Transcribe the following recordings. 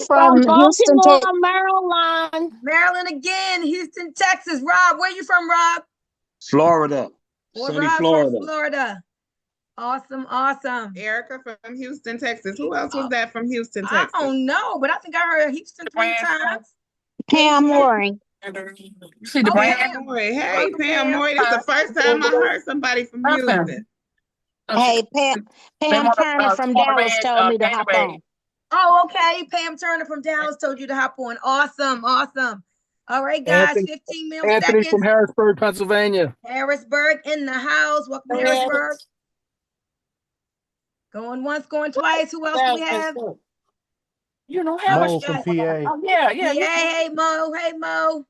I'm from Houston, Baltimore, Maryland. Maryland again, Houston, Texas. Rob, where you from, Rob? Florida. Boy, Sunny Rob's from Florida. Florida. Awesome, awesome. Erica from Houston, Texas. Who else was that from Houston, I Texas? don't know, but I think I heard Houston 3 times. Pam Mooring. See the brand? Pam Moy. Hey, Welcome, Pam Pam. Moy. This is the first time I heard somebody from Houston. Hey, Pam Turner from Dallas told me to hop on. Oh, okay. Pam Turner from Dallas told you to hop on. Awesome, awesome. All right, guys, 15 mil Anthony seconds. from Harrisburg, Pennsylvania. Harrisburg in the house. Welcome to Harrisburg. Going once, going twice. Who else do we have? You know, Mo from PA. Oh, yeah. Hey, Mo. Hey, Mo.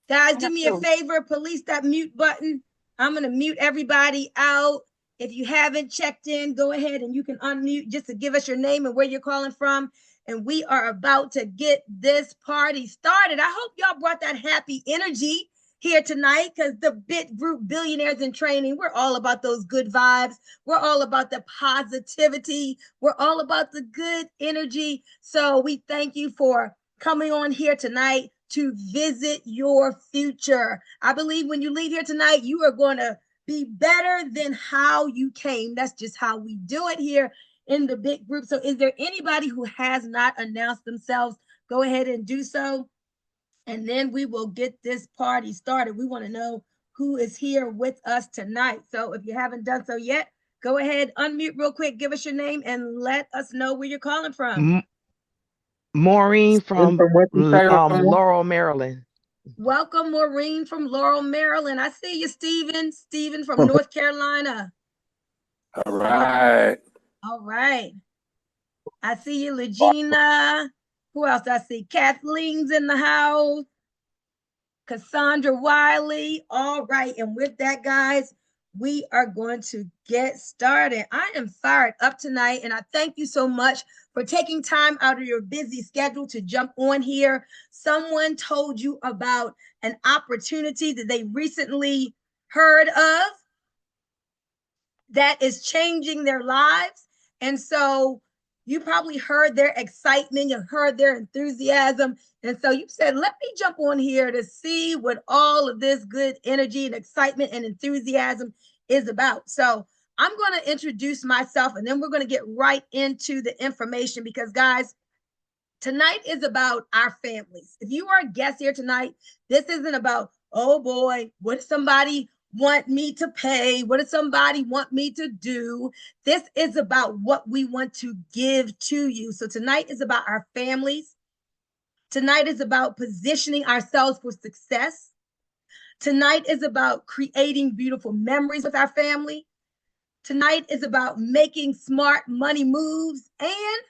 Guys, do me a favor. Police that mute button. I'm going to mute everybody out. If you haven't checked in, go ahead and you can unmute just to give us your name and where you're calling from. And we are about to get this party started. I hope y'all brought that happy energy here tonight, because the Bit Group Billionaires in Training, we're all about those good vibes. We're all about the positivity. We're all about the good energy. So we thank you for coming on here tonight to visit your future. I believe when you leave here tonight, you are going to be better than how you came. That's just how we do it here in the Bit Group. So is there anybody who has not announced themselves? Go ahead and do so. And then we will get this party started. We want to know who is here with us tonight. So if you haven't done so yet, go ahead, unmute real quick, give us your name, and let us know where you're calling from. Maureen from Laurel, Maryland. Welcome, Maureen from Laurel, Maryland. I see you, Stephen. Stephen from North Carolina. All right. All right. I see you, Legina. Who else I see? Kathleen's in the house. Cassandra Wiley. All right. And with that, guys, we are going to get started. I am fired up tonight, and I thank you so much for taking time out of your busy schedule to jump on here. Someone told you about an opportunity that they recently heard of that is changing their lives. And so you probably heard their excitement, you heard their enthusiasm. And so you said, let me jump on here to see what all of this good energy and excitement and enthusiasm is about. So I'm going to introduce myself, and then we're going to get right into the information, because guys, tonight is about our families. If you are a guest here tonight, this isn't about, oh boy, what if somebody want me to pay? What does somebody want me to do? This is about what we want to give to you. So tonight is about our families. Tonight is about positioning ourselves for success. Tonight is about creating beautiful memories with our family. Tonight is about making smart money moves. And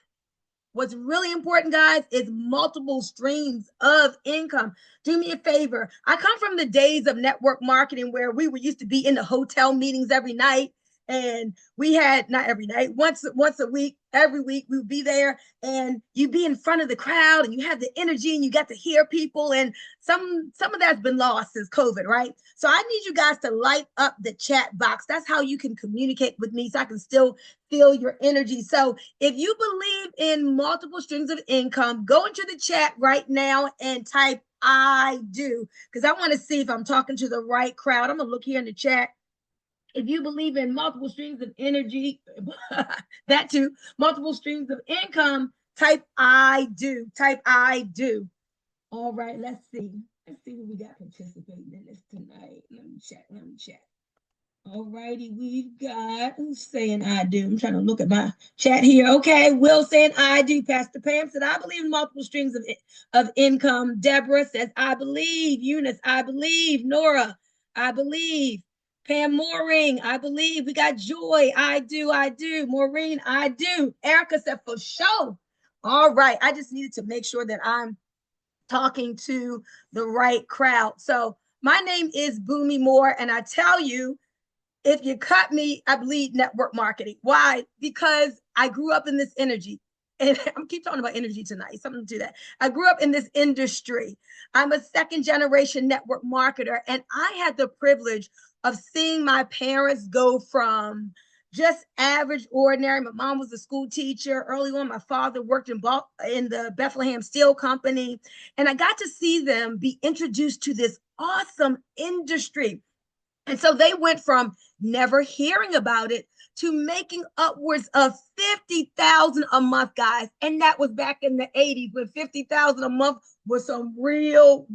what's really important, guys, is multiple streams of income. Do me a favor. I come from the days of network marketing where we were used to be in the hotel meetings every night. And we had, not every night, once a week, every week we would be there, and you'd be in front of the crowd and you have the energy and you got to hear people. And some of that's been lost since COVID, right? So I need you guys to light up the chat box. That's how you can communicate with me, so I can still feel your energy. So if you believe in multiple streams of income, go into the chat right now and type I do, because I want to see if I'm talking to the right crowd. I'm going to look here in the chat. If you believe in multiple streams of energy, that too, multiple streams of income, type I do. Type I do. All right, let's see. Let's see who we got participating in this tonight. Let me check. All righty, we've got, who's saying I do? I'm trying to look at my chat here. Okay, Will saying I do. Pastor Pam said, I believe in multiple streams of income. Deborah says, I believe. Eunice, I believe. Nora, I believe. Pam Mooring, I believe. We got Joy, I do. Maureen, I do. Erica said, for sure. All right, I just needed to make sure that I'm talking to the right crowd. So my name is Boomy Moore, and I tell you, if you cut me, I bleed network marketing. Why? Because I grew up in this energy. And I'm keep talking about energy tonight, something to that. I grew up in this industry. I'm a second generation network marketer, and I had the privilege of seeing my parents go from just average, ordinary. My mom was a school teacher. Early on, my father worked in the Bethlehem Steel Company. And I got to see them be introduced to this awesome industry. And so they went from never hearing about it to making upwards of 50,000 a month, guys. And that was back in the 80s when 50,000 a month was some real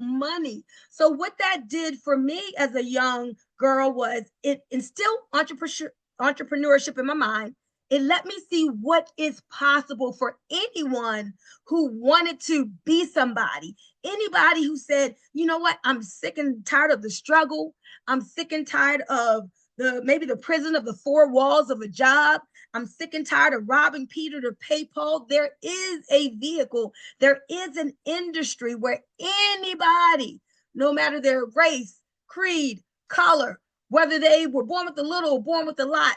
money. So what that did for me as a young girl was it instilled entrepreneurship in my mind. It let me see what is possible for anyone who wanted to be somebody. Anybody who said, you know what, I'm sick and tired of the struggle. I'm sick and tired of maybe the prison of the four walls of a job. I'm sick and tired of robbing Peter to pay Paul. There is a vehicle. There is an industry where anybody, no matter their race, creed, color, whether they were born with a little or born with a lot,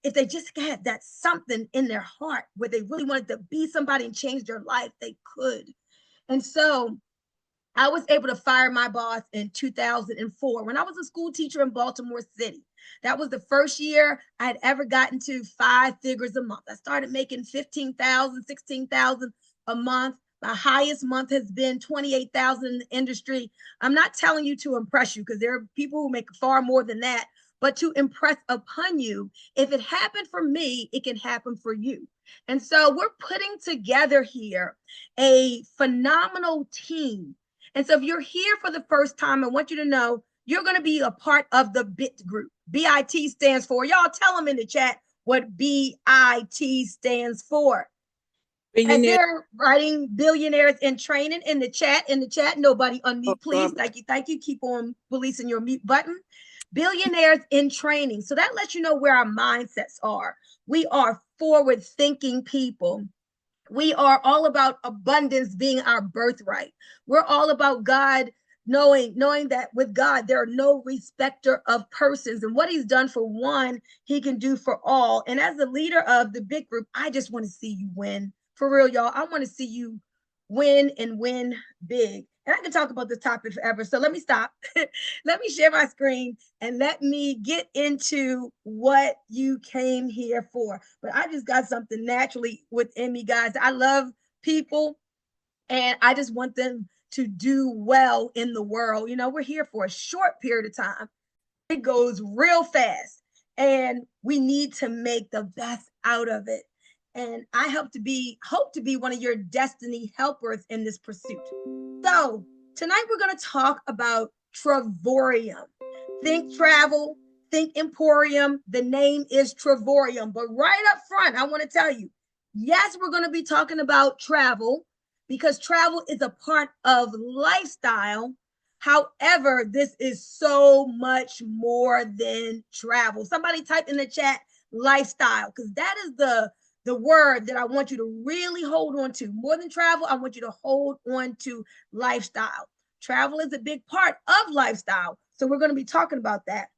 if they just had that something in their heart where they really wanted to be somebody and change their life, they could. And so I was able to fire my boss in 2004 when I was a school teacher in Baltimore City. That was the first year I had ever gotten to 5 figures a month. I started making 15,000, 16,000 a month. My highest month has been 28,000 in the industry. I'm not telling you to impress you because there are people who make far more than that, but to impress upon you. If it happened for me, it can happen for you. And so we're putting together here a phenomenal team. And so if you're here for the first time, I want you to know you're going to be a part of the BIT group. BIT stands for, y'all tell them in the chat what BIT stands for. As they're writing billionaires in training in the chat, nobody unmute, please. Thank you. Keep on releasing your mute button. Billionaires in training. So that lets you know where our mindsets are. We are forward-thinking people. We are all about abundance being our birthright. We're all about God, knowing that with God, there are no respecter of persons. And what he's done for one, he can do for all. And as the leader of the big group, I just want to see you win. For real, y'all. I want to see you win and win big. And I can talk about this topic forever. So let me stop. Let me share my screen and let me get into what you came here for. But I just got something naturally within me, guys. I love people and I just want them to do well in the world. You know, we're here for a short period of time. It goes real fast and we need to make the best out of it. And I hope to be one of your destiny helpers in this pursuit. So tonight we're going to talk about Travorium. Think travel, think emporium. The name is Travorium. But right up front, I want to tell you, yes, we're going to be talking about travel because travel is a part of lifestyle. However, this is so much more than travel. Somebody type in the chat lifestyle because that is the word that I want you to really hold on to. More than travel, I want you to hold on to lifestyle. Travel is a big part of lifestyle. So we're going to be talking about that.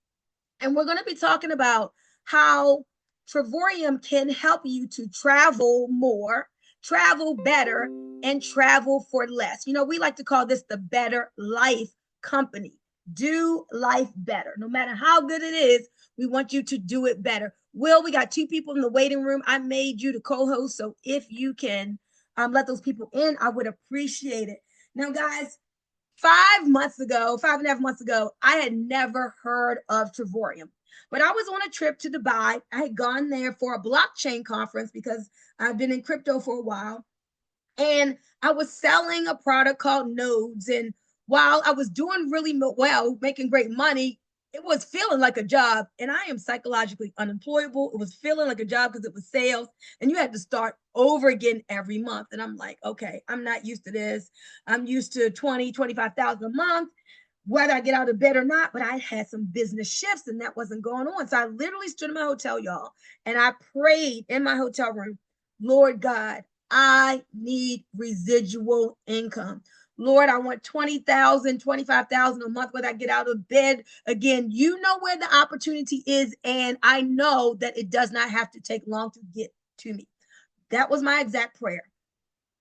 And we're going to be talking about how Travorium can help you to travel more, travel better, and travel for less. You know, we like to call this the Better Life Company. Do life better. No matter how good it is, we want you to do it better. Will, we got 2 people in the waiting room. I made you the co-host. So if you can let those people in, I would appreciate it. Now, guys, 5.5 months ago, I had never heard of Travorium. But I was on a trip to Dubai. I had gone there for a blockchain conference because I've been in crypto for a while. And I was selling a product called Nodes. And while I was doing really well, making great money, it was feeling like a job. And I am psychologically unemployable. It was feeling like a job because it was sales. And you had to start over again every month. And I'm like, okay, I'm not used to this. I'm used to 20, 25,000 a month, whether I get out of bed or not. But I had some business shifts and that wasn't going on. So I literally stood in my hotel, y'all, and I prayed in my hotel room, Lord God, I need residual income. Lord, I want 20,000, 25,000 a month when I get out of bed. Again, you know where the opportunity is, and I know that it does not have to take long to get to me. That was my exact prayer.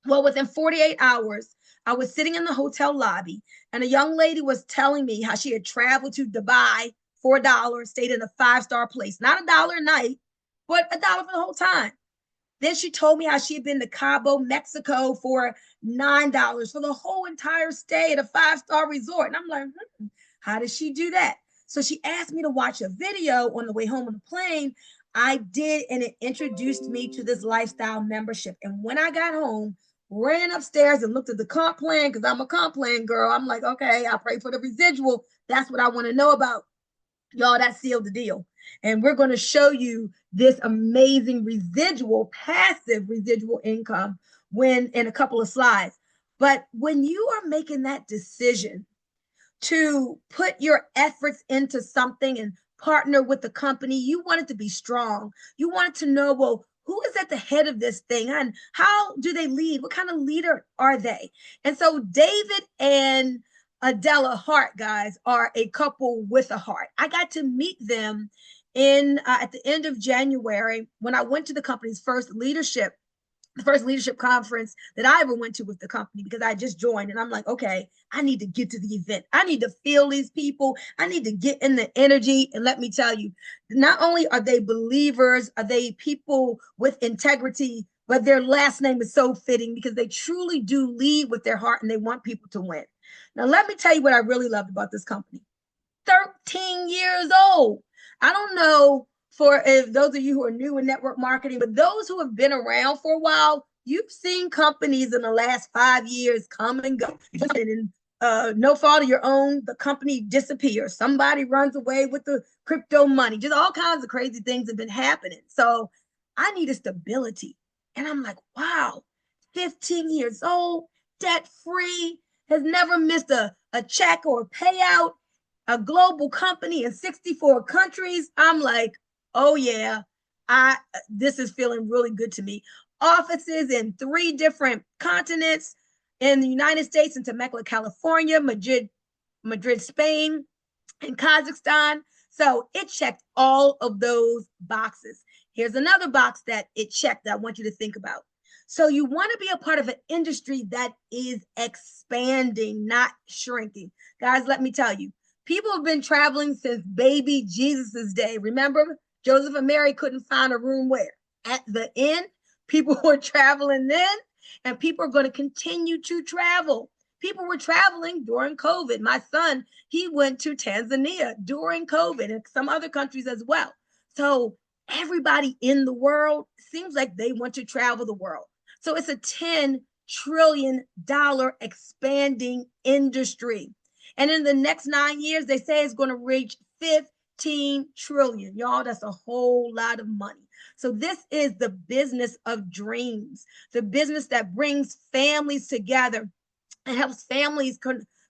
Well, within 48 hours, I was sitting in the hotel lobby, and a young lady was telling me how she had traveled to Dubai for $1, stayed in a 5-star place, not $1 a night, but $1 for the whole time. Then she told me how she had been to Cabo, Mexico for $9 for the whole entire stay at a 5-star resort. And I'm like, how did she do that? So she asked me to watch a video on the way home on the plane. I did, and it introduced me to this lifestyle membership. And when I got home, ran upstairs and looked at the comp plan, because I'm a comp plan girl. I'm like, okay, I'll pray for the residual. That's what I want to know about. Y'all, that sealed the deal. And we're going to show you this amazing residual, passive residual income when in a couple of slides. But when you are making that decision to put your efforts into something and partner with the company, you want it to be strong. You want to know, well, who is at the head of this thing and how do they lead? What kind of leader are they? And so David and Adela Hart, guys, are a couple with a heart. I got to meet them in at the end of January when I went to the company's first leadership conference that I ever went to with the company, because I just joined and I'm like, okay, I need to get to the event. I need to feel these people. I need to get in the energy. And let me tell you, not only are they believers, are they people with integrity, but their last name is so fitting because they truly do lead with their heart and they want people to win. Now, let me tell you what I really loved about this company. 13 years old. I don't know for if those of you who are new in network marketing, but those who have been around for a while, you've seen companies in the last 5 years come and go. And no fault of your own, the company disappears. Somebody runs away with the crypto money. Just all kinds of crazy things have been happening. So I needed stability. And I'm like, wow, 15 years old, debt free, has never missed a check or a payout, a global company in 64 countries. I'm like, oh yeah, this is feeling really good to me. Offices in 3 different continents, in the United States, in Temecula, California, Madrid, Spain, and Kazakhstan. So it checked all of those boxes. Here's another box that it checked that I want you to think about. So you want to be a part of an industry that is expanding, not shrinking. Guys, let me tell you, people have been traveling since baby Jesus's day. Remember, Joseph and Mary couldn't find a room where? At the inn. People were traveling then, and people are going to continue to travel. People were traveling during COVID. My son, he went to Tanzania during COVID and some other countries as well. So everybody in the world seems like they want to travel the world. So it's a $10 trillion expanding industry. And in the next 9 years, they say it's going to reach 15 trillion. Y'all, that's a whole lot of money. So this is the business of dreams, the business that brings families together and helps families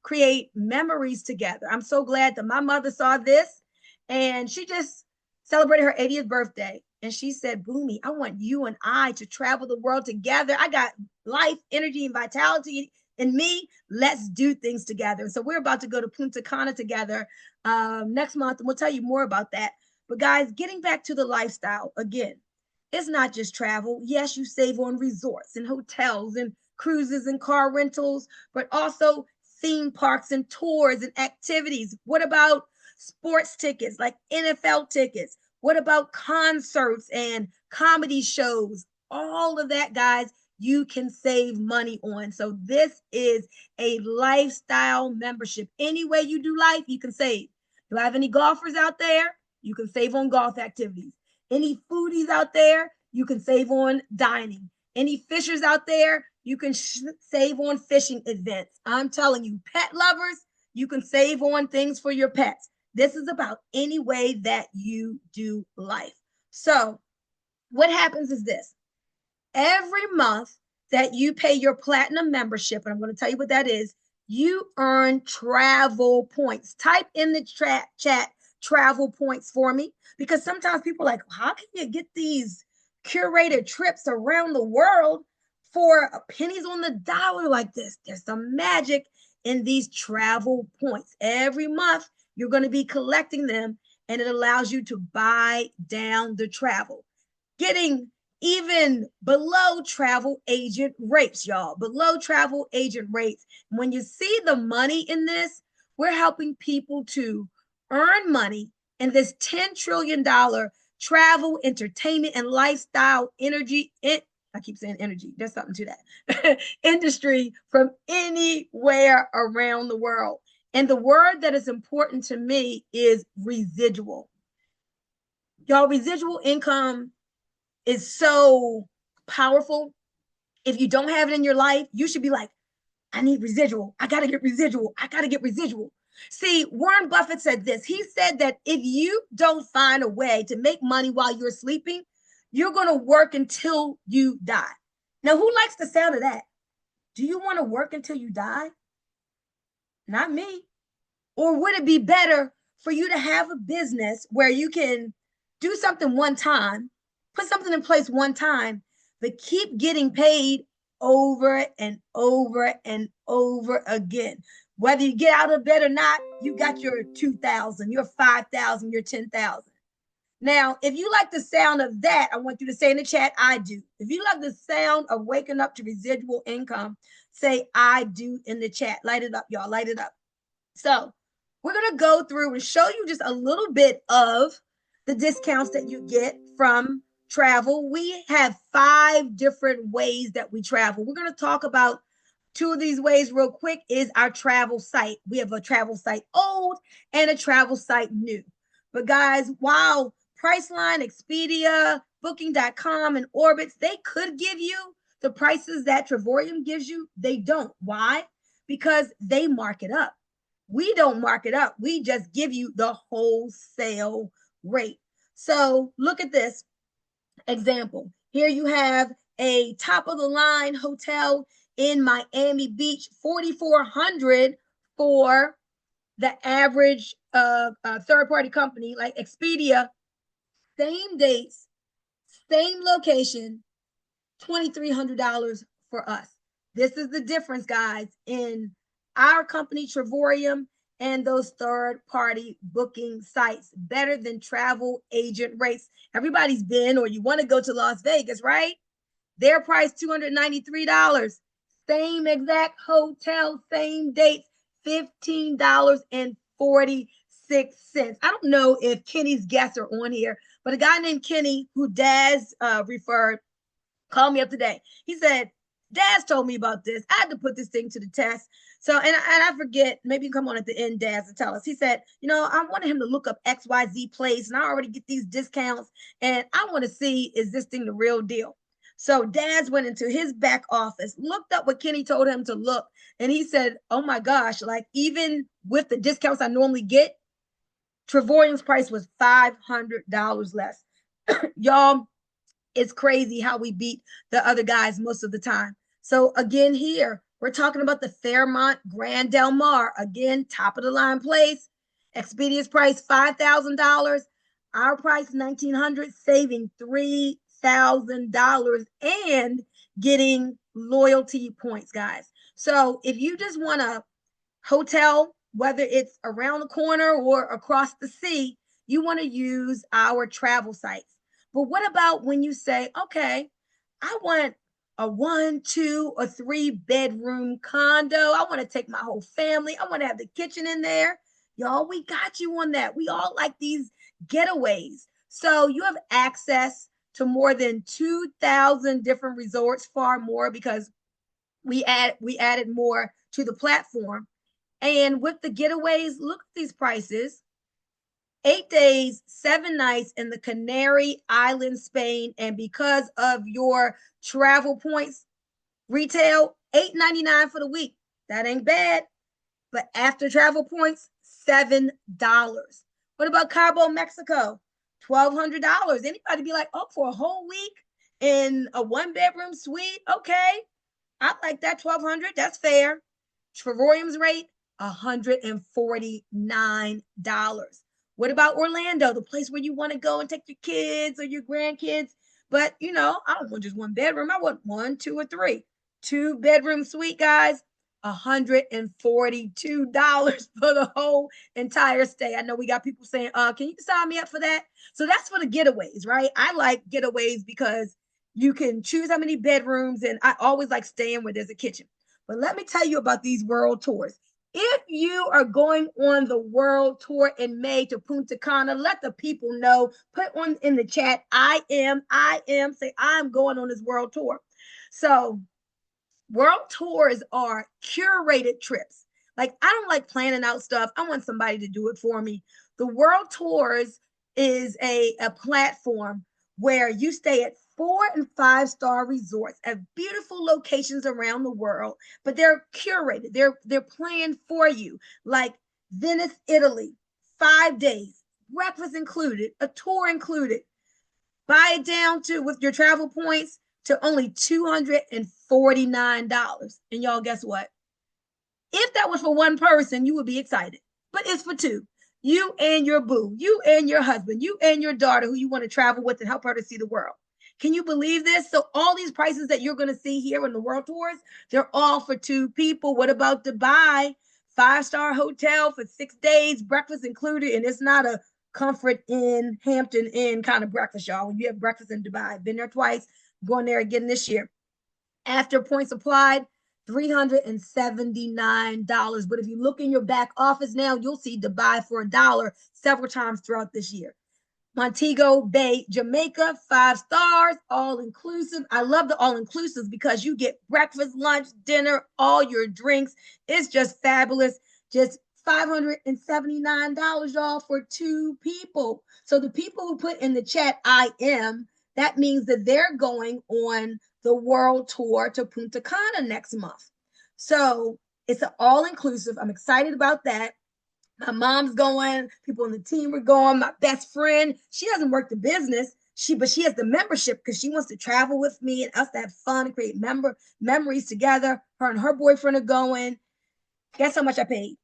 create memories together. I'm so glad that my mother saw this, and she just celebrated her 80th birthday. And she said, Boomy, I want you and I to travel the world together. I got life, energy, and vitality in me. Let's do things together. And so we're about to go to Punta Cana together next month, and we'll tell you more about that. But guys, getting back to the lifestyle, again, it's not just travel. Yes, you save on resorts and hotels and cruises and car rentals, but also theme parks and tours and activities. What about sports tickets, like NFL tickets? What about concerts and comedy shows? All of that, guys, you can save money on. So this is a lifestyle membership. Any way you do life, you can save. Do I have any golfers out there? You can save on golf activities. Any foodies out there? You can save on dining. Any fishers out there? You can save on fishing events. I'm telling you, pet lovers, you can save on things for your pets. This is about any way that you do life. So what happens is this. Every month that you pay your platinum membership, and I'm going to tell you what that is, you earn travel points. Type in the chat travel points for me, because sometimes people are like, how can you get these curated trips around the world for pennies on the dollar like this? There's some magic in these travel points. Every month, you're going to be collecting them, and it allows you to buy down the travel. Getting even below travel agent rates, y'all, below travel agent rates. When you see the money in this, we're helping people to earn money in this $10 trillion travel, entertainment, and lifestyle I keep saying energy, there's something to that, industry from anywhere around the world. And the word that is important to me is residual. Y'all, residual income is so powerful. If you don't have it in your life, you should be like, I need residual. I got to get residual. I got to get residual. See, Warren Buffett said this. He said that if you don't find a way to make money while you're sleeping, you're going to work until you die. Now, who likes the sound of that? Do you want to work until you die? Not me. Or would it be better for you to have a business where you can do something one time, put something in place one time, but keep getting paid over and over and over again? Whether you get out of bed or not, you got your 2,000, your 5,000, your 10,000. Now, if you like the sound of that, I want you to say in the chat, I do. If you like the sound of waking up to residual income, say I do in the chat. Light it up, y'all, light it up. So we're going to go through and show you just a little bit of the discounts that you get from travel. We have 5 different ways that we travel. We're going to talk about 2 of these ways real quick. Is our travel site. We have a travel site old and a travel site new. But guys, while Priceline, Expedia, Booking.com, and Orbitz, they could give you the prices that Travorium gives you. They don't. Why? Because they mark it up. We don't mark it up. We just give you the wholesale rate. So look at this example. Here you have a top of the line hotel in Miami Beach, $4,400 for the average third-party company like Expedia. Same dates, same location, $2,300 for us. This is the difference, guys, in our company, Travorium, and those third-party booking sites. Better than travel agent rates. Everybody's been, or you want to go to Las Vegas, right? Their price, $293. Same exact hotel, same dates, $15.46. I don't know if Kenny's guests are on here, but a guy named Kenny, who Daz referred, called me up today. He said, Daz told me about this. I had to put this thing to the test. So, and I forget, maybe you come on at the end, Daz, and tell us. He said, I wanted him to look up XYZ Place, and I already get these discounts, and I want to see, is this thing the real deal? So Daz went into his back office, looked up what Kenny told him to look, and he said, oh my gosh, like even with the discounts I normally get, Travorium's price was $500 less. Y'all, it's crazy how we beat the other guys most of the time. So again, here, we're talking about the Fairmont Grand Del Mar. Again, top of the line place. Expedia's price, $5,000. Our price, $1,900, saving $3,000 and getting loyalty points, guys. So if you just want a hotel, whether it's around the corner or across the sea, you want to use our travel sites. But what about when you say, okay, I want a 1, 2, or 3 bedroom condo. I want to take my whole family. I want to have the kitchen in there. Y'all, we got you on that. We all like these getaways. So you have access to more than 2,000 different resorts, far more, because we added more to the platform. And with the getaways, look at these prices. 8 days, 7 nights in the Canary Islands, Spain. And because of your travel points, retail, $8.99 for the week. That ain't bad. But after travel points, $7. What about Cabo, Mexico? $1,200. Anybody be like, oh, for a whole week in a 1-bedroom suite? Okay. I like that, $1,200. That's fair. Travorium's rate, $149. What about Orlando, the place where you want to go and take your kids or your grandkids? But, I don't want just 1 bedroom. I want 1, 2, or 3. 2-bedroom suite, guys, $142 for the whole entire stay. I know we got people saying, can you sign me up for that? So that's for the getaways, right? I like getaways because you can choose how many bedrooms, and I always like staying where there's a kitchen. But let me tell you about these world tours. If you are going on the world tour in May to Punta Cana, let the people know. Put on in the chat, I am, say I'm going on this world tour. So world tours are curated trips. Like, I don't like planning out stuff. I want somebody to do it for me. The world tours is a platform where you stay at 4 and 5-star resorts at beautiful locations around the world, but they're curated. They're planned for you. Like Venice, Italy, 5 days, breakfast included, a tour included. Buy it down to, with your travel points, to only $249. And y'all, guess what? If that was for one person, you would be excited, but it's for two. You and your boo, you and your husband, you and your daughter who you want to travel with and help her to see the world. Can you believe this? So all these prices that you're going to see here in the world tours, they're all for 2 people. What about Dubai? 5-star hotel for 6 days, breakfast included, and it's not a Comfort Inn, Hampton Inn kind of breakfast, y'all. When you have breakfast in Dubai, I've been there twice, going there again this year. After points applied, $379. But if you look in your back office now, you'll see Dubai for $1 several times throughout this year. Montego Bay, Jamaica, 5 stars, all inclusive. I love the all inclusives because you get breakfast, lunch, dinner, all your drinks. It's just fabulous. Just $579, y'all, for 2 people. So the people who put in the chat, I am, that means that they're going on the world tour to Punta Cana next month. So it's an all-inclusive. I'm excited about that. My mom's going, people on the team are going, my best friend, she doesn't work the business, but she has the membership because she wants to travel with me and us to have fun and create memories together. Her and her boyfriend are going. Guess how much I paid?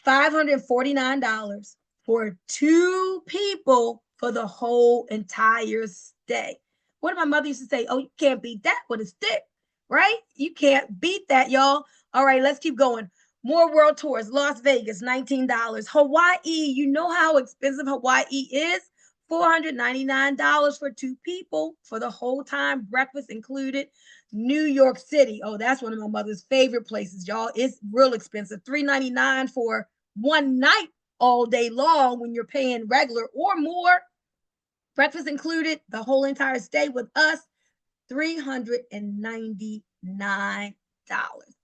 $549 for 2 people for the whole entire stay. What did my mother used to say? Oh, you can't beat that with a stick, right? You can't beat that, y'all. All right, let's keep going. More world tours. Las Vegas, $19. Hawaii, you know how expensive Hawaii is? $499 for 2 people for the whole time, breakfast included. New York City, oh, that's one of my mother's favorite places, y'all. It's real expensive. $399 for one night all day long when you're paying regular or more. Breakfast included, the whole entire stay with us, $399.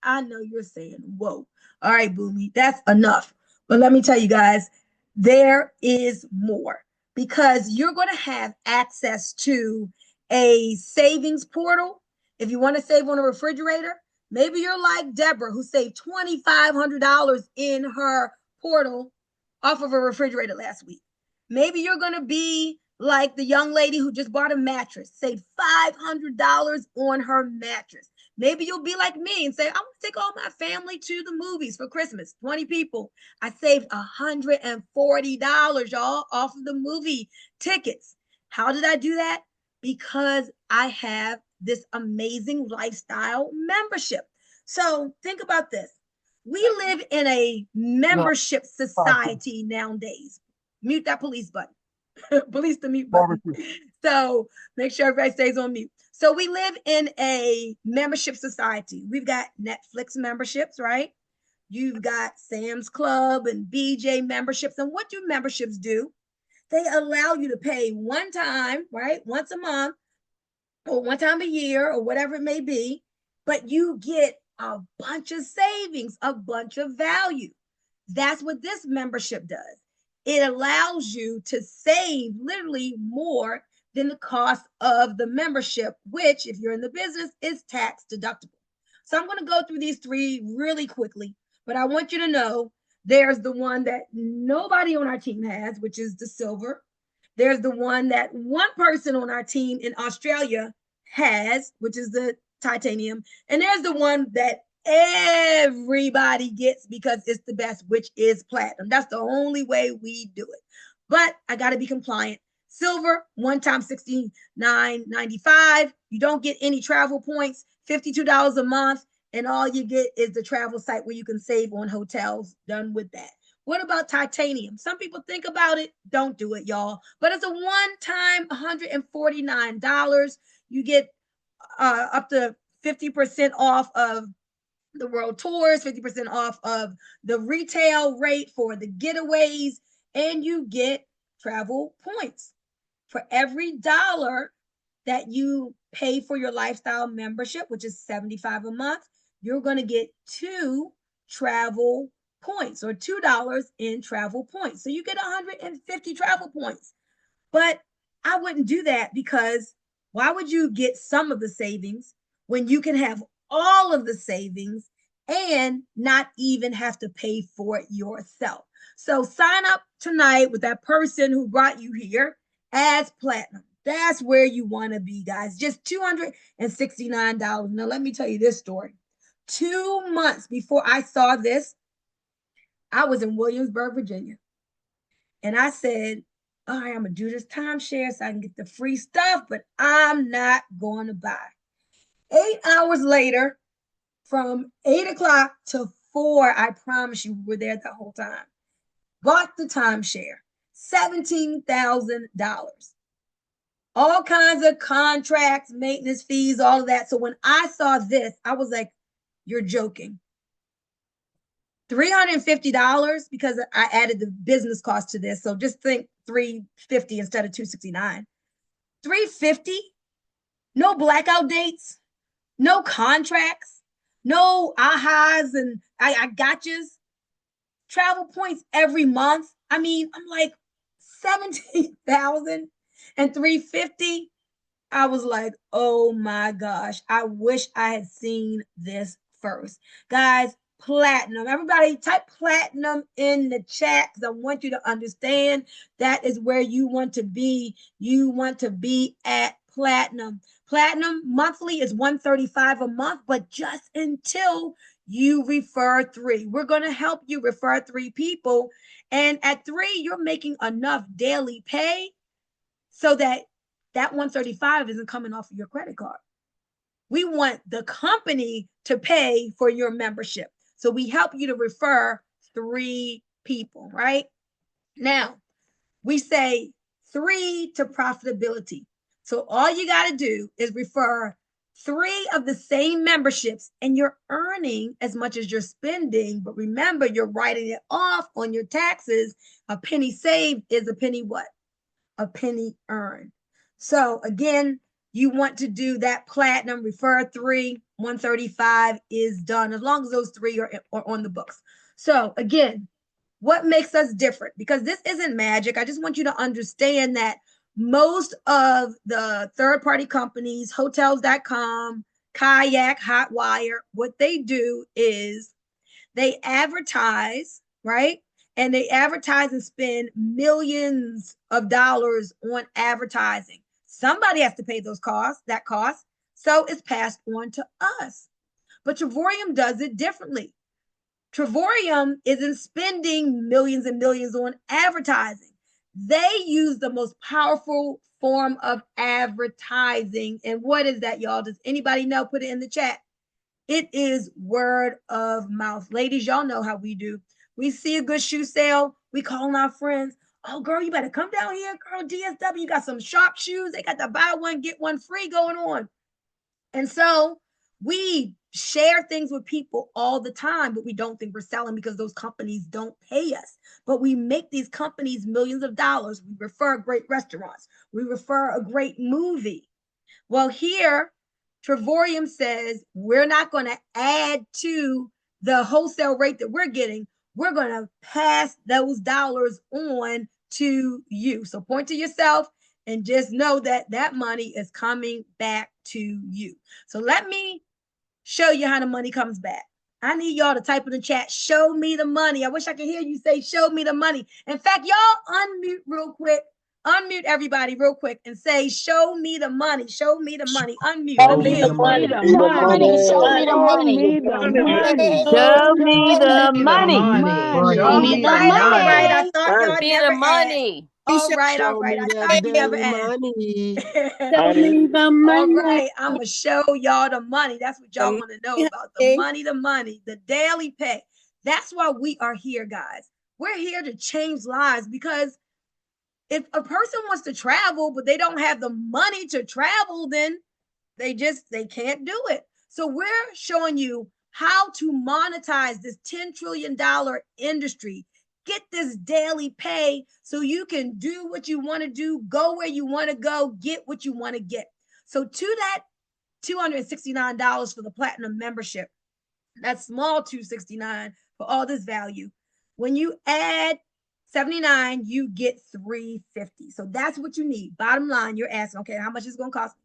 I know you're saying, whoa. All right, Boomy, that's enough. But let me tell you guys, there is more because you're going to have access to a savings portal. If you want to save on a refrigerator, maybe you're like Deborah, who saved $2,500 in her portal off of a refrigerator last week. Maybe you're going to be like the young lady who just bought a mattress, saved $500 on her mattress. Maybe you'll be like me and say, I want to take all my family to the movies for Christmas, 20 people. I saved $140, y'all, off of the movie tickets. How did I do that? Because I have this amazing lifestyle membership. So think about this. We live in a membership society nowadays. Mute that police button. Police the mute button. So make sure everybody stays on mute. So we live in a membership society. We've got Netflix memberships, right? You've got Sam's Club and BJ memberships. And what do memberships do? They allow you to pay one time, right? Once a month or one time a year or whatever it may be, but you get a bunch of savings, a bunch of value. That's what this membership does. It allows you to save literally more than the cost of the membership, which, if you're in the business, is tax deductible. So I'm going to go through these 3 really quickly, but I want you to know there's the one that nobody on our team has, which is the silver. There's the one that one person on our team in Australia has, which is the titanium. And there's the one that everybody gets because it's the best, which is platinum. That's the only way we do it. But I got to be compliant. Silver, one time $69.95. You don't get any travel points, $52 a month, and all you get is the travel site where you can save on hotels. Done with that. What about titanium? Some people think about it. Don't do it, y'all. But it's a one-time $149. You get up to 50% off of the world tours, 50% off of the retail rate for the getaways, and you get travel points. For every dollar that you pay for your lifestyle membership, which is $75 a month, you're going to get 2 travel points, or $2 in travel points. So you get 150 travel points. But I wouldn't do that, because why would you get some of the savings when you can have all of the savings and not even have to pay for it yourself? So sign up tonight with that person who brought you here as platinum. That's where you want to be, guys. Just $269. Now, let me tell you this story. 2 months before I saw this, I was in Williamsburg, Virginia. And I said, all right, I'm going to do this timeshare so I can get the free stuff, but I'm not going to buy. 8 hours later, from 8 o'clock to 4, I promise you, we were there the whole time. Bought the timeshare, $17,000. All kinds of contracts, maintenance fees, all of that. So when I saw this, I was like, you're joking. $350, because I added the business cost to this. So just think $350 instead of $269. $350, no blackout dates, no contracts, no ahas and I gotchas. Travel points every month. I mean, I'm like 17,000 and $350. I was like, oh my gosh, I wish I had seen this first. Guys, platinum. Everybody type platinum in the chat, because I want you to understand that is where you want to be. You want to be at platinum. Platinum monthly is $135 a month, but just until you refer 3. We're going to help you refer 3 people. And at 3, you're making enough daily pay so that 135 isn't coming off of your credit card. We want the company to pay for your membership. So we help you to refer 3 people, right? Now, we say 3 to profitability. So all you got to do is refer 3 of the same memberships, and you're earning as much as you're spending. But remember, you're writing it off on your taxes. A penny saved is a penny what? A penny earned. So again, you want to do that platinum, refer 3, 135 is done, as long as those 3 are on the books. So again, what makes us different? Because this isn't magic. I just want you to understand that most of the third-party companies, hotels.com, Kayak, Hotwire, what they do is they advertise, right? And they advertise and spend millions of dollars on advertising. Somebody has to pay those costs, that cost. So it's passed on to us. But Travorium does it differently. Travorium isn't spending millions and millions on advertising. They use the most powerful form of advertising. And what is that, y'all? Does anybody know? Put it in the chat. It is word of mouth. Ladies, y'all know how we do. We see a good shoe sale, we call our friends. Oh, girl, you better come down here, girl. DSW, you got some sharp shoes. They got the buy one, get one free going on. And so we share things with people all the time, but we don't think we're selling because those companies don't pay us. But we make these companies millions of dollars. We refer great restaurants. We refer a great movie. Well, here, Travorium says we're not going to add to the wholesale rate that we're getting. We're going to pass those dollars on to you. So point to yourself and just know that that money is coming back to you. So let me show you how the money comes back. I need y'all to type in the chat, show me the money. I wish I could hear you say, show me the money. In fact, y'all unmute real quick. Unmute everybody real quick and say, show me the money. Show me the money. Unmute. Show Let me me hear the you. money. Show me the money. Show me the money. Show me the money. Show me the All right. I money. thought y'all Me never the asked. money. All right. I thought you never asked. Show me the All money. right, I'm gonna show y'all the money. That's what y'all want to know about. The money, the daily pay. That's why we are here, guys. We're here to change lives, because if a person wants to travel, but they don't have the money to travel, then they can't do it. So we're showing you how to monetize this $10 trillion industry. Get this daily pay so you can do what you want to do, go where you want to go, get what you want to get. So to that $269 for the platinum membership, that small $269 for all this value, when you add 79, you get 350. So that's what you need. Bottom line, you're asking, okay, how much is it going to cost me?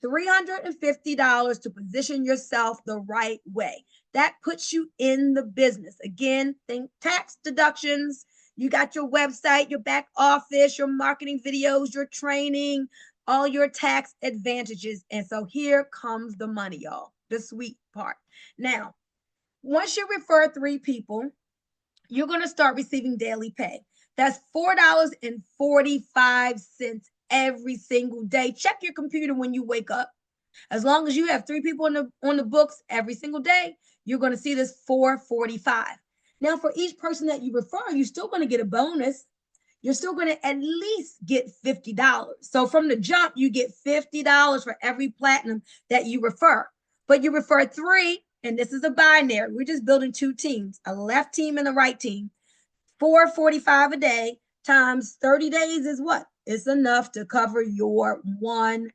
$350 to position yourself the right way. That puts you in the business. Again, think tax deductions. You got your website, your back office, your marketing videos, your training, all your tax advantages. And so here comes the money, y'all, the sweet part. Now, once you refer 3 people, you're going to start receiving daily pay. That's $4.45 every single day. Check your computer when you wake up. As long as you have 3 people on the books every single day, you're going to see this $4.45. Now, for each person that you refer, you're still going to get a bonus. You're still going to at least get $50. So from the jump, you get $50 for every platinum that you refer. But you refer 3, and this is a binary. We're just building 2 teams, a left team and a right team. $4.45 a day times 30 days is what? It's enough to cover your $135.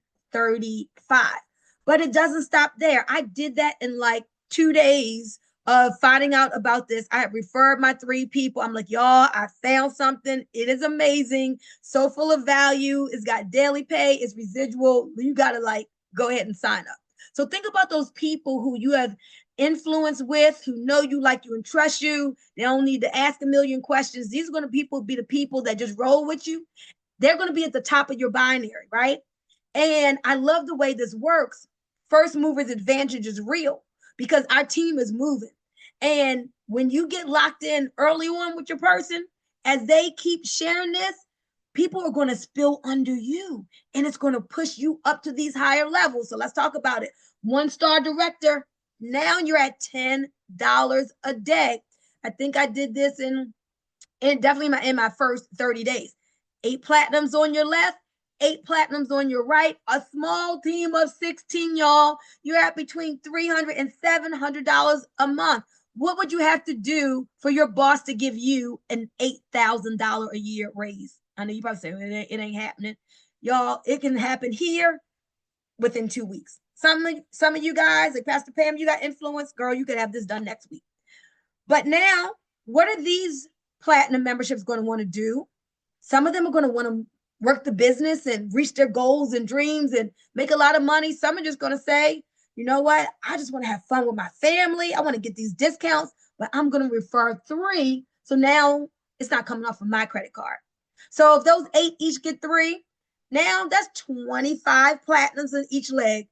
But it doesn't stop there. I did that in like 2 days of finding out about this. I had referred my 3 people. I'm like, y'all, I found something. It is amazing. So full of value. It's got daily pay. It's residual. You got to like go ahead and sign up. So think about those people who you have influence with, who know you, like you, and trust you. They don't need to ask a million questions. These are going to be the people that just roll with you. They're going to be at the top of your binary, right? And I love the way this works. First mover's advantage is real because our team is moving. And when you get locked in early on with your person, as they keep sharing this, people are going to spill under you and it's going to push you up to these higher levels. So let's talk about it. 1-star director, now you're at $10 a day. I think I did this in definitely in my first 30 days. 8 platinums on your left, 8 platinums on your right, a small team of 16, y'all. You're at between $300 and $700 a month. What would you have to do for your boss to give you an $8,000 a year raise? I know you probably say it ain't happening. Y'all, it can happen here within 2 weeks. Some of you guys, like Pastor Pam, you got influence, girl, you could have this done next week. But now, what are these platinum memberships going to want to do? Some of them are going to want to work the business and reach their goals and dreams and make a lot of money. Some are just going to say, you know what? I just want to have fun with my family. I want to get these discounts, but I'm going to refer 3. So now it's not coming off of my credit card. So if those 8 each get 3, now that's 25 platinums in each leg.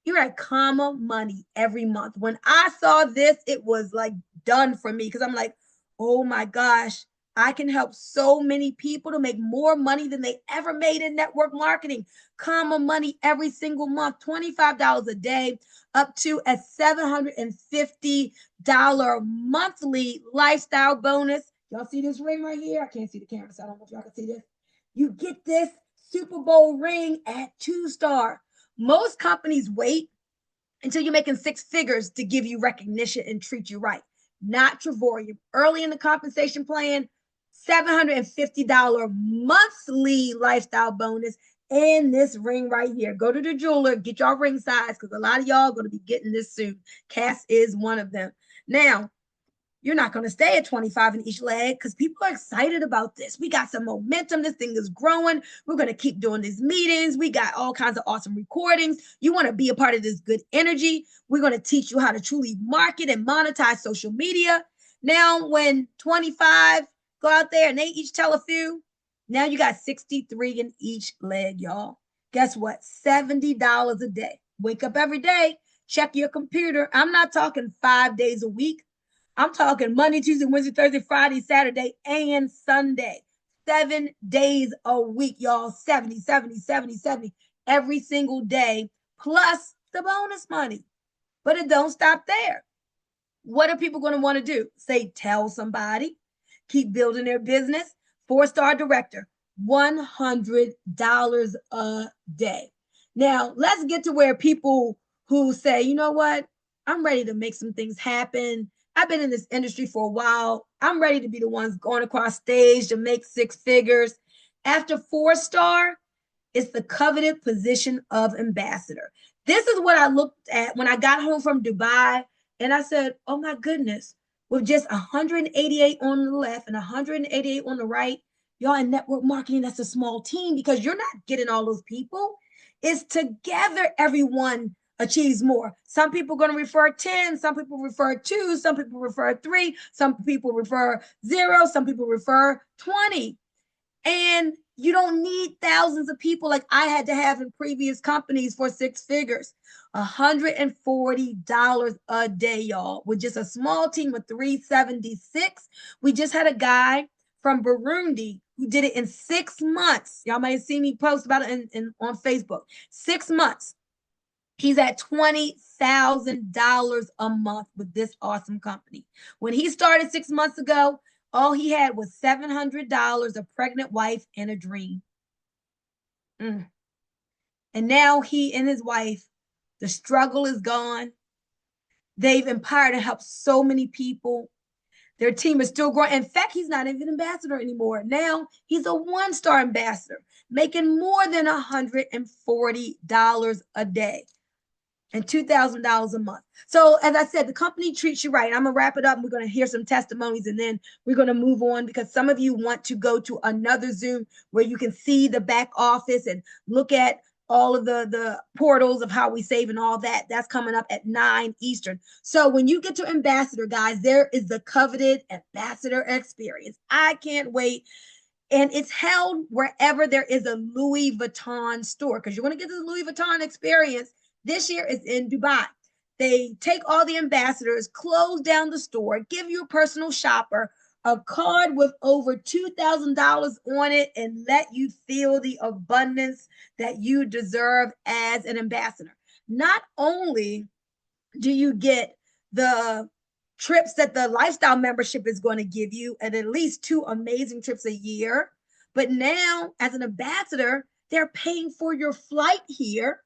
You're at comma money every month. When I saw this, it was like done for me because I'm like, oh my gosh, I can help so many people to make more money than they ever made in network marketing. Comma money every single month, $25 a day, up to a $750 monthly lifestyle bonus. Y'all see this ring right here? I can't see the camera, so I don't know if y'all can see this. You get this Super Bowl ring at 2-star. Most companies wait until you're making 6 figures to give you recognition and treat you right. Not Trevorium. Early in the compensation plan, $750 monthly lifestyle bonus, and this ring right here. Go to the jeweler, get y'all ring size, because a lot of y'all are going to be getting this soon. Cass is one of them. Now, you're not going to stay at 25 in each leg because people are excited about this. We got some momentum. This thing is growing. We're going to keep doing these meetings. We got all kinds of awesome recordings. You want to be a part of this good energy. We're going to teach you how to truly market and monetize social media. Now, when 25 go out there and they each tell a few, now you got 63 in each leg, y'all. Guess what? $70 a day. Wake up every day, check your computer. I'm not talking 5 days a week. I'm talking Monday, Tuesday, Wednesday, Thursday, Friday, Saturday, and Sunday. 7 days a week, y'all. 70 every single day, plus the bonus money. But it don't stop there. What are people going to want to do? Say, tell somebody, keep building their business. 4-star director, $100 a day. Now, let's get to where people who say, you know what? I'm ready to make some things happen. I've been in this industry for a while. I'm ready to be the ones going across stage to make six figures. After 4-star, it's the coveted position of ambassador. This is what I looked at when I got home from Dubai, and I said, oh my goodness, with just 188 on the left and 188 on the right, y'all, in network marketing, that's a small team because you're not getting all those people. It's together everyone achieves more. Some people are going to refer 10, some people refer 2, some people refer 3, some people refer 0, some people refer 20. And you don't need thousands of people like I had to have in previous companies for six figures. $140 a day, y'all, with just a small team of 376. We just had a guy from Burundi who did it in 6 months. Y'all might have seen me post about it on Facebook. 6 months. He's at $20,000 a month with this awesome company. When he started 6 months ago, all he had was $700, a pregnant wife, and a dream. And now he and his wife, the struggle is gone. They've empowered and helped so many people. Their team is still growing. In fact, he's not even an ambassador anymore. Now he's a 1-star ambassador, making more than $140 a day and $2,000 a month. So as I said, the company treats you right. I'm going to wrap it up. We're going to hear some testimonies and then we're going to move on because some of you want to go to another Zoom where you can see the back office and look at all of the portals of how we save and all that. That's coming up at 9 Eastern. So when you get to Ambassador, guys, there is the coveted Ambassador experience. I can't wait. And it's held wherever there is a Louis Vuitton store because you're going to get the Louis Vuitton experience. This year is in Dubai. They take all the ambassadors, close down the store, give you a personal shopper, a card with over $2,000 on it, and let you feel the abundance that you deserve as an ambassador. Not only do you get the trips that the lifestyle membership is going to give you, and at least 2 amazing trips a year, but now as an ambassador, they're paying for your flight here.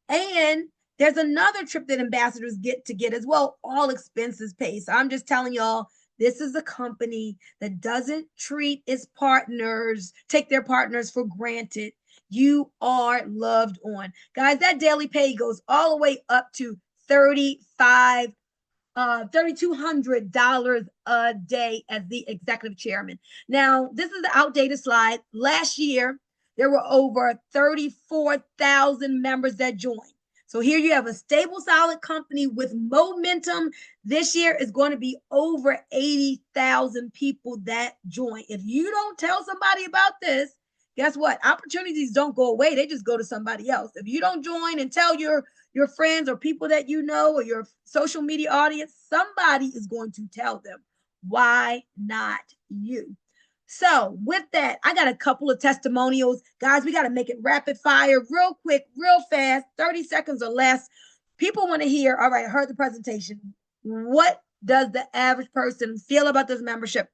And there's another trip that ambassadors get as well, all expenses paid. So I'm just telling y'all, this is a company that doesn't treat its partners, take their partners for granted. You are loved on. Guys, that daily pay goes all the way up to $3,200 a day as the executive chairman. Now, this is the outdated slide. Last year, there were over 34,000 members that joined. So here you have a stable, solid company with momentum. This year is going to be over 80,000 people that join. If you don't tell somebody about this, guess what? Opportunities don't go away. They just go to somebody else. If you don't join and tell your friends or people that you know or your social media audience, somebody is going to tell them. Why not you? So with that, I got a couple of testimonials. Guys, we got to make it rapid fire, real quick, real fast, 30 seconds or less. People want to hear, all right, I heard the presentation. What does the average person feel about this membership?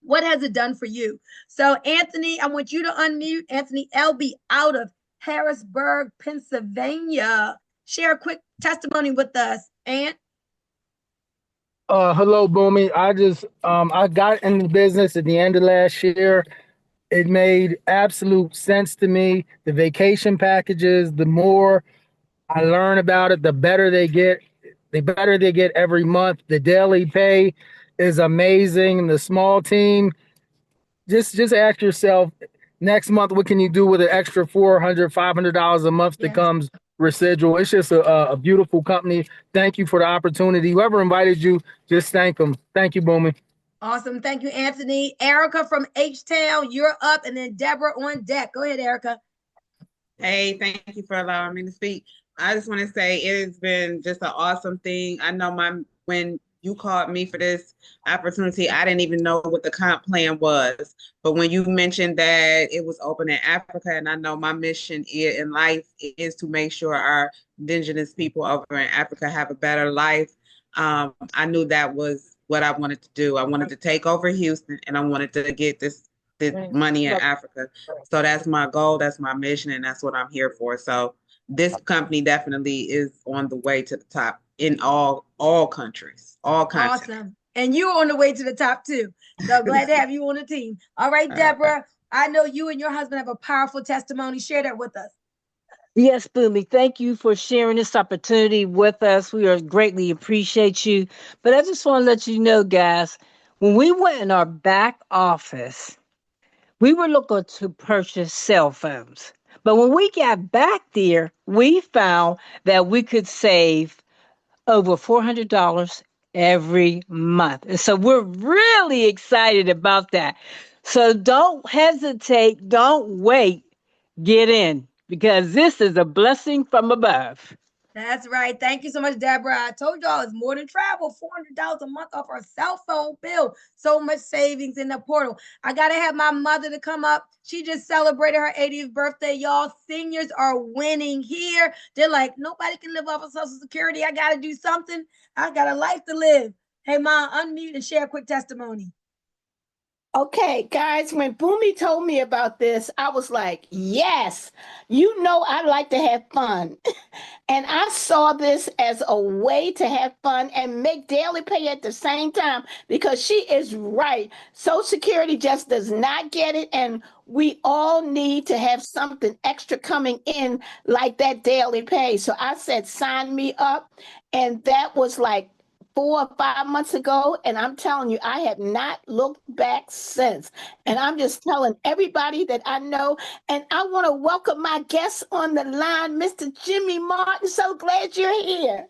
What has it done for you? So Anthony, I want you to unmute. Anthony LB out of Harrisburg, Pennsylvania. Share a quick testimony with us, Ant. Hello, Boomy. I got in the business at the end of last year. It made absolute sense to me. The vacation packages, the more I learn about it, the better they get. The better they get every month. The daily pay is amazing. The small team, just ask yourself next month, what can you do with an extra $400, $500 a month that comes residual? It's just a beautiful company. Thank you for the opportunity. Whoever invited you, just thank them. Thank you, Boomy. Awesome. Thank you, Anthony. Erica from H-Town, you're up, and then Deborah on deck. Go ahead, Erica. Hey, thank you for allowing me to speak. I just want to say it has been just an awesome thing. I know when you called me for this opportunity, I didn't even know what the comp plan was. But when you mentioned that it was open in Africa, and I know my mission in life is to make sure our indigenous people over in Africa have a better life, I knew that was what I wanted to do. I wanted to take over Houston, and I wanted to get this money in Africa. So that's my goal, that's my mission, and that's what I'm here for. So this company definitely is on the way to the top in all countries, all continents. Awesome. And you're on the way to the top too. So glad to have you on the team. All right, Deborah, I know you and your husband have a powerful testimony. Share that with us. Yes, Boomy, thank you for sharing this opportunity with us. We are greatly appreciate you. But I just want to let you know, guys, when we went in our back office, we were looking to purchase cell phones. But when we got back there, we found that we could save over $400 every month. And so we're really excited about that. So don't hesitate, don't wait, get in because this is a blessing from above. That's right. Thank you so much, Deborah. I told y'all it's more than travel. $400 a month off our cell phone bill. So much savings in the portal. I got to have my mother to come up. She just celebrated her 80th birthday, y'all. Seniors are winning here. They're like, nobody can live off of Social Security. I got to do something. I got a life to live. Hey, Mom, unmute and share a quick testimony. Okay, guys, when Boomy told me about this, I was like, yes, you know, I like to have fun. And I saw this as a way to have fun and make daily pay at the same time because she is right. Social Security just does not get it. And we all need to have something extra coming in like that daily pay. So I said, sign me up. And that was like 4 or 5 months ago, and I'm telling you, I have not looked back since. And I'm just telling everybody that I know, and I want to welcome my guest on the line, Mr. Jimmy Martin. So glad you're here.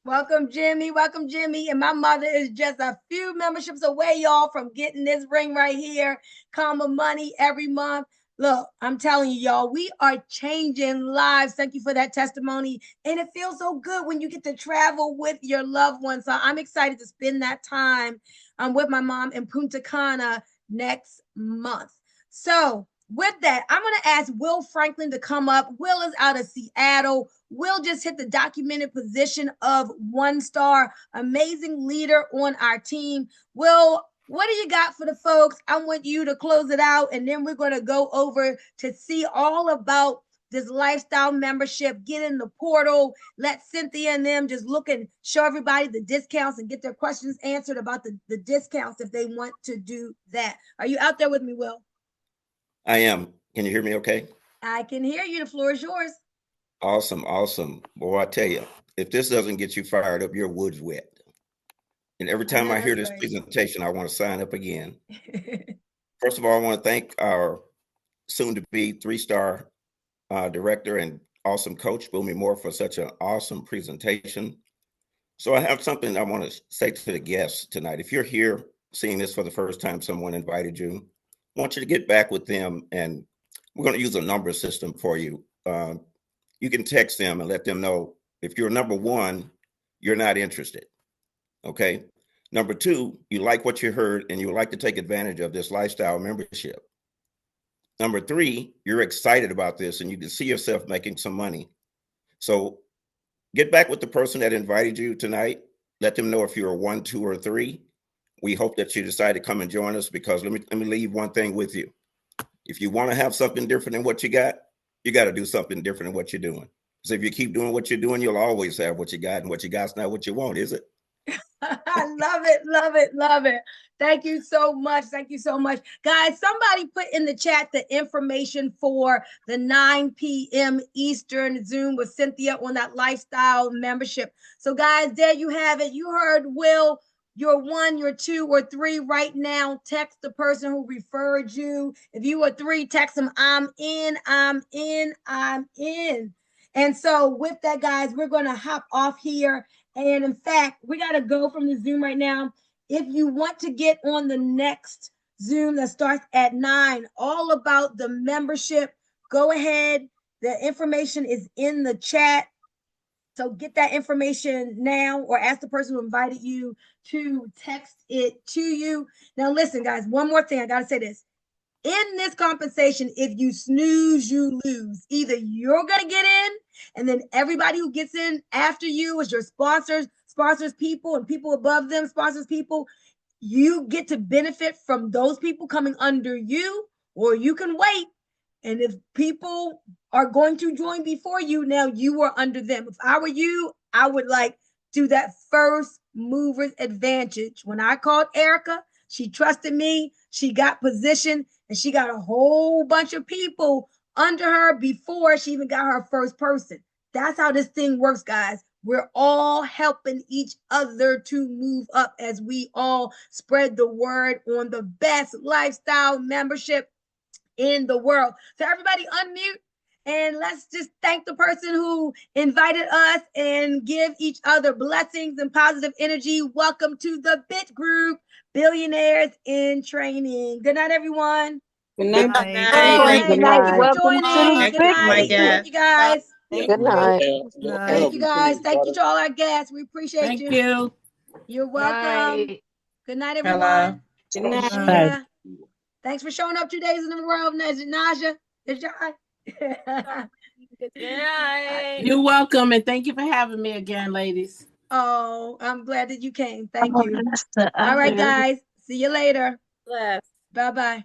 Welcome, Jimmy. Welcome, Jimmy. And my mother is just a few memberships away, y'all, from getting this ring right here, Comma Money every month. Look, I'm telling you, y'all, we are changing lives. Thank you for that testimony. And it feels so good when you get to travel with your loved ones. So I'm excited to spend that time with my mom in Punta Cana next month. So with that, I'm going to ask Will Franklin to come up. Will is out of Seattle. Will just hit the documented position of 1-star, amazing leader on our team. Will, what do you got for the folks? I want you to close it out, and then we're going to go over to see all about this lifestyle membership. Get in the portal. Let Cynthia and them just look and show everybody the discounts and get their questions answered about the discounts if they want to do that. Are you out there with me, Will? I am. Can you hear me okay? I can hear you. The floor is yours. Awesome, awesome. Boy, I tell you, if this doesn't get you fired up, your wood's wet. And every time I hear this presentation, I want to sign up again. First of all, I want to thank our soon-to-be 3-star director and awesome coach, Boomy Moore, for such an awesome presentation. So I have something I want to say to the guests tonight. If you're here seeing this for the first time, someone invited you, I want you to get back with them, and we're going to use a number system for you. You can text them and let them know if you're number 1, you're not interested. Okay. Number 2, you like what you heard and you would like to take advantage of this lifestyle membership. Number 3, you're excited about this and you can see yourself making some money. So get back with the person that invited you tonight. Let them know if you're a 1, 2, or 3. We hope that you decide to come and join us, because let me leave one thing with you. If you want to have something different than what you got to do something different than what you're doing. So if you keep doing what you're doing, you'll always have what you got, and what you got's not what you want, is it? I love it, love it, love it. Thank you so much. Thank you so much. Guys, somebody put in the chat the information for the 9 p.m. Eastern Zoom with Cynthia on that lifestyle membership. So guys, there you have it. You heard Will. You're 1, you're 2, or 3 right now. Text the person who referred you. If you were 3, text them, I'm in, I'm in, I'm in. And so with that, guys, we're going to hop off here. And in fact, we got to go from the Zoom right now. If you want to get on the next Zoom that starts at 9, all about the membership, go ahead. The information is in the chat. So get that information now, or ask the person who invited you to text it to you. Now, listen, guys, one more thing. I got to say this. In this compensation, if you snooze, you lose. Either you're going to get in, and then everybody who gets in after you is your sponsors people, and people above them sponsors people. You get to benefit from those people coming under you, or you can wait And if people are going to join before you, now you are under them. If I were you, I would like do that first mover's advantage. When I called Erica, she trusted me. She got position and she got a whole bunch of people under her before she even got her first person. That's how this thing works, guys. We're all helping each other to move up as we all spread the word on the best lifestyle membership in the world. So everybody unmute and let's just thank the person who invited us and give each other blessings and positive energy. Welcome to the BIT group, Billionaires in Training. Good night, everyone. Good night. Good night. Good Thank night. you for Welcome to joining. the Thank Good you, night. my Thank guest. you, guys. Good night. Thank you, guys. Thank you to all our guests. We appreciate Thank you. you. You're welcome. Good night, Hello. everyone. Good night. See ya. Thanks for showing up 2 days in a row, Naja. Good job. You're welcome, and thank you for having me again, ladies. Oh, I'm glad that you came. Thank you. All right, guys. See you later. Bye-bye.